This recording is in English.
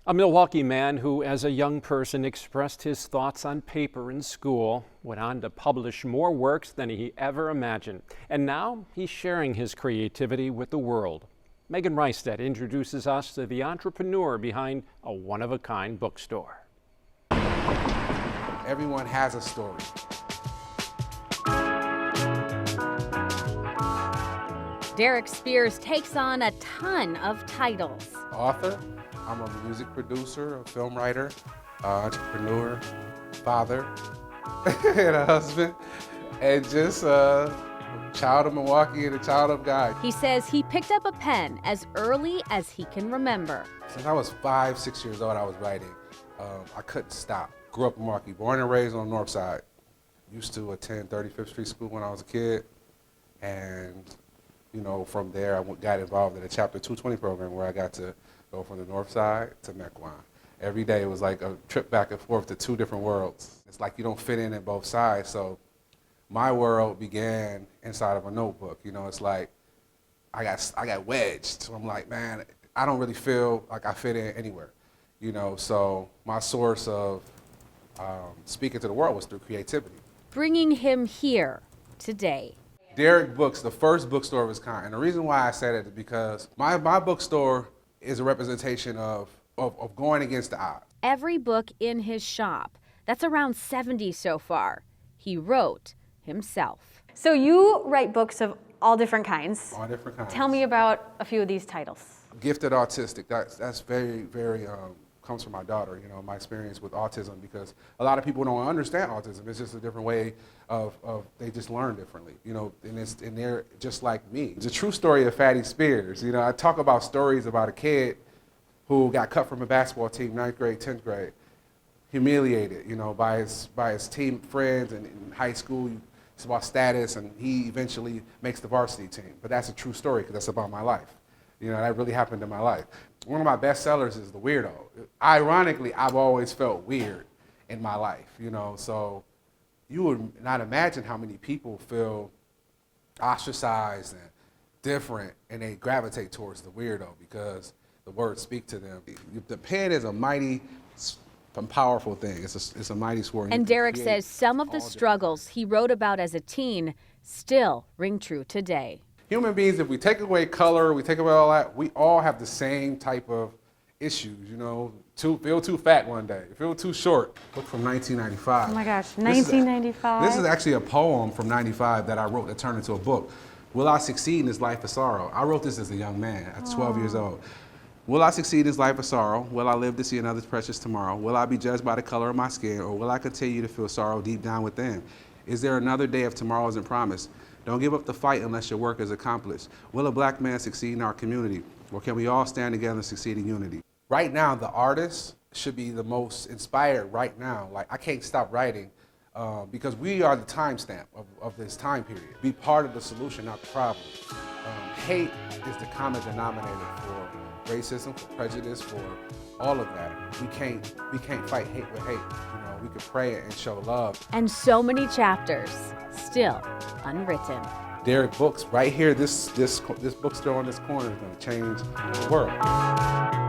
A Milwaukee man who, as a young person, expressed his thoughts on paper in school, went on to publish more works than he ever imagined. And now he's sharing his creativity with the world. Meghanreistad introduces us to the entrepreneur behind a one-of-a-kind bookstore. Everyone has a story. Darick Spears takes on a ton of titles. Author, I'm a music producer, a film writer, entrepreneur, father, and a husband, and just a child of Milwaukee and a child of God. He says he picked up a pen as early as he can remember. Since I was 5, 6 years old, I was writing. I couldn't stop. Grew up in Milwaukee, born and raised on the north side. Used to attend 35th Street School when I was a kid, and from there I got involved in a Chapter 220 program where I got to go from the north side to Mequon. Every day it was like a trip back and forth to 2 different worlds. It's like you don't fit in at both sides, so my world began inside of a notebook. It's like I got wedged. So I'm like, man, I don't really feel like I fit in anywhere. So my source of speaking to the world was through creativity. Bringing him here today. Darick Books, the first bookstore of its kind. And the reason why I said it is because my bookstore is a representation of going against the odds. Every book in his shop, that's around 70 so far, he wrote himself. So you write books of all different kinds. All different kinds. Tell me about a few of these titles. Gifted autistic, that's very, very, comes from my daughter, my experience with autism, because a lot of people don't understand autism. It's just a different way of they just learn differently, and they're just like me. It's a true story of Fatty Spears. I talk about stories about a kid who got cut from a basketball team, 9th grade, 10th grade, humiliated, by his team friends, and in high school, it's about status, and he eventually makes the varsity team. But that's a true story, because that's about my life. That really happened in my life. One of my best sellers is The Weirdo. Ironically, I've always felt weird in my life, so you would not imagine how many people feel ostracized and different, and they gravitate towards the weirdo because the words speak to them. The pen is a mighty and powerful thing. It's a mighty sword. And Darick says some of the struggles he wrote about as a teen still ring true today. Human beings, if we take away color, we take away all that, we all have the same type of issues, feel too fat one day, feel too short. Book from 1995. Oh my gosh, 1995. This is actually a poem from 95 that I wrote that turned into a book. Will I succeed in this life of sorrow? I wrote this as a young man at 12 years old. Will I succeed in this life of sorrow? Will I live to see another precious tomorrow? Will I be judged by the color of my skin, or will I continue to feel sorrow deep down within? Is there another day if tomorrow isn't promised? Don't give up the fight unless your work is accomplished. Will a black man succeed in our community, or can we all stand together and succeed in unity? Right now, the artist should be the most inspired right now. Like, I can't stop writing because we are the timestamp of this time period. Be part of the solution, not the problem. Hate is the common denominator for racism, for prejudice, for all of that. We can't fight hate with hate. We can pray and show love. And so many chapters still unwritten. Darick Books, right here, this bookstore on this corner is going to change the world.